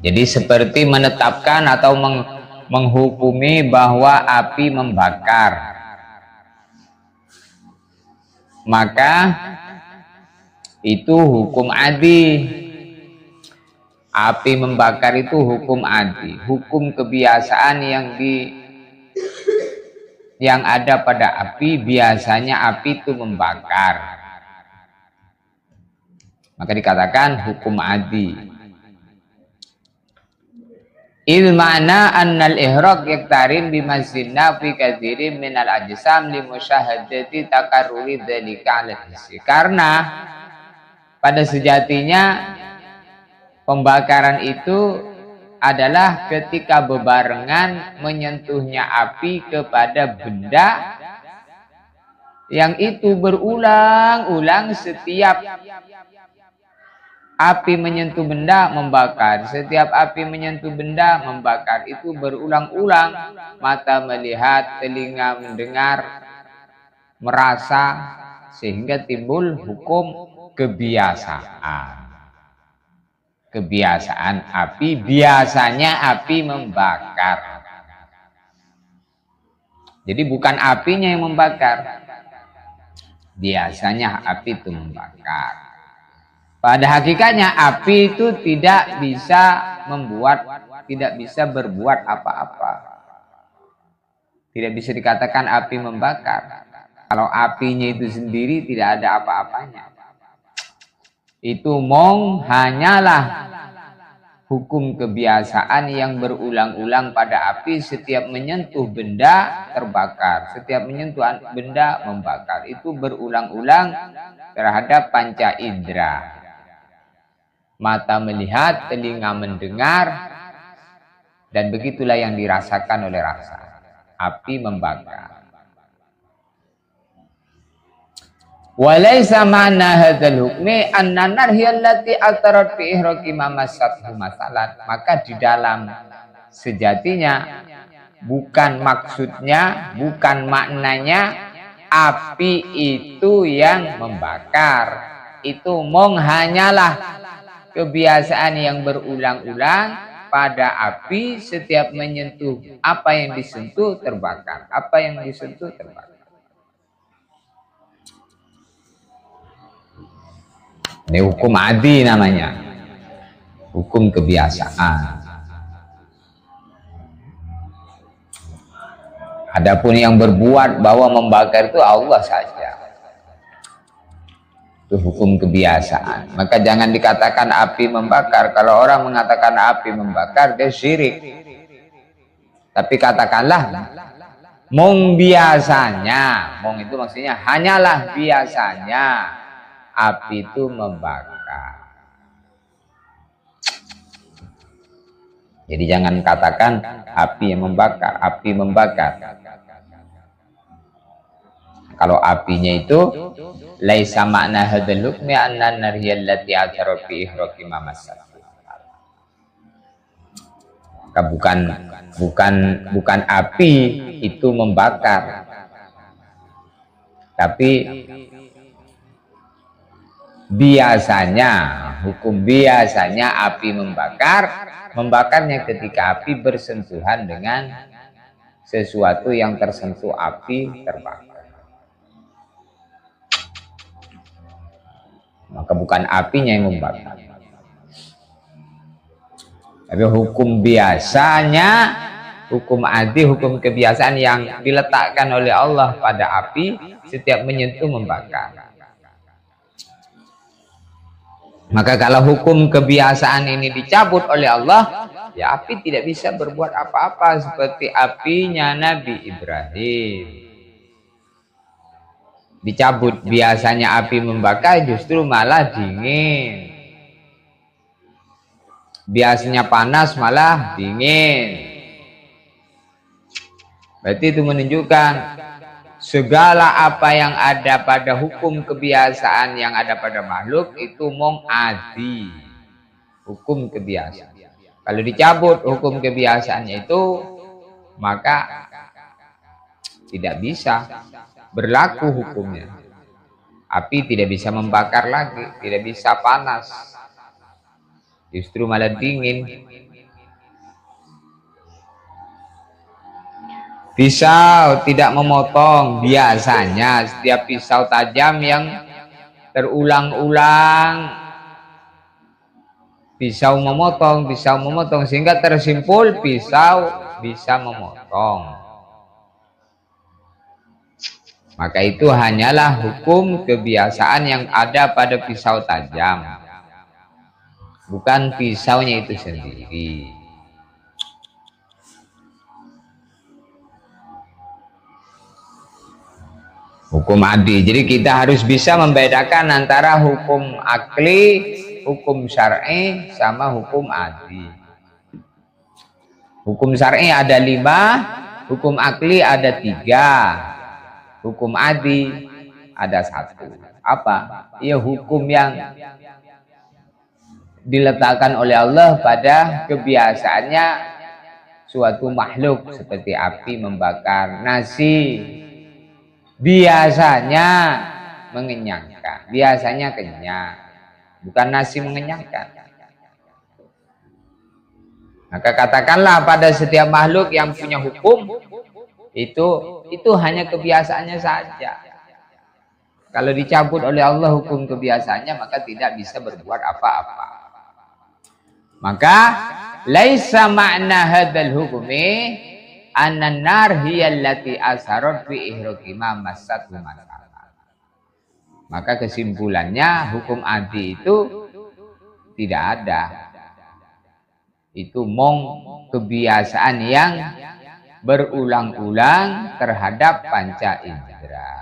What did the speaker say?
Jadi seperti menetapkan atau menghukumi bahwa api membakar, maka itu hukum adi. Api membakar itu hukum adi, hukum kebiasaan yang ada pada api. Biasanya api itu membakar, maka dikatakan hukum adi. Ilmana annal ihraq yaktarin bimazinna fi katsirin minal ajsam li musyahadati takarruri dzalika 'ala hissi. Karena pada sejatinya pembakaran itu adalah ketika bebarengan menyentuhnya api kepada benda yang itu berulang-ulang. Setiap api menyentuh benda membakar, setiap api menyentuh benda membakar, itu berulang-ulang. Mata melihat, telinga mendengar, merasa, sehingga timbul hukum kebiasaan. Kebiasaan api, biasanya api membakar. Jadi bukan apinya yang membakar, biasanya api itu membakar. Pada hakikatnya api itu tidak bisa berbuat apa-apa. Tidak bisa dikatakan api membakar. Kalau apinya itu sendiri tidak ada apa-apanya. Itu hanyalah hukum kebiasaan yang berulang-ulang pada api. Setiap menyentuh benda terbakar, setiap menyentuh benda membakar. Itu berulang-ulang terhadap panca indera. Mata melihat, telinga mendengar, dan begitulah yang dirasakan oleh rasa. Api membakar. Walaysa ma'na hadzal hukmi anna narhiya allati atarat fi ihraqi ma massathu masalan. Maka di dalam sejatinya bukan maksudnya, bukan maknanya api itu yang membakar. Itu hanyalah kebiasaan yang berulang-ulang pada api. Setiap menyentuh, apa yang disentuh terbakar, apa yang disentuh terbakar. Ini hukum adi namanya, hukum kebiasaan. Adapun yang berbuat bahwa membakar itu Allah saja. Itu hukum kebiasaan. Maka jangan dikatakan api membakar. Kalau orang mengatakan api membakar, dia syirik. Tapi katakanlah biasanya, itu maksudnya hanyalah biasanya api itu membakar. Jadi jangan katakan api yang membakar, api membakar. Kalau apinya itu laisa makna hadzal hukmi anna narhiya allati atara fi ihraqi ma massat. Bukan api itu membakar, tapi biasanya, hukum biasanya api membakarnya ketika api bersentuhan dengan sesuatu yang tersentuh api terbakar. Maka bukan apinya yang membakar. Tapi hukum biasanya, hukum adi, hukum kebiasaan yang diletakkan oleh Allah pada api, setiap menyentuh membakar. Maka kalau hukum kebiasaan ini dicabut oleh Allah, ya api tidak bisa berbuat apa-apa seperti apinya Nabi Ibrahim. Dicabut, biasanya api membakar justru malah dingin. Biasanya panas malah dingin. Berarti itu menunjukkan segala apa yang ada pada hukum kebiasaan yang ada pada makhluk itu adi, hukum kebiasaan. Kalau dicabut hukum kebiasaannya itu, maka tidak bisa berlaku hukumnya. Api tidak bisa membakar lagi, tidak bisa panas, justru malah dingin. Pisau tidak memotong. Biasanya setiap pisau tajam yang terulang-ulang pisau memotong sehingga tersimpul pisau bisa memotong. Maka itu hanyalah hukum kebiasaan yang ada pada pisau tajam, bukan pisaunya itu sendiri. Hukum adi. Jadi kita harus bisa membedakan antara hukum akli, hukum syar'i, sama hukum adi. Hukum syar'i ada 5, hukum akli ada 3. Hukum adi ada 1. Apa? Ya hukum yang diletakkan oleh Allah pada kebiasaannya suatu makhluk seperti api membakar nasi. Biasanya mengenyangkan, biasanya kenyang, bukan nasi mengenyangkan. Maka katakanlah pada setiap makhluk yang punya hukum itu hanya kebiasaannya saja. Kalau dicabut oleh Allah hukum kebiasaannya, maka tidak bisa berbuat apa-apa. Maka laisa ma'na hadzal hukmi annan nar hiya allati asarat fi ihraqi ma massatu masalah. Maka kesimpulannya hukum adi itu tidak ada. Itu kebiasaan yang berulang-ulang terhadap panca indera.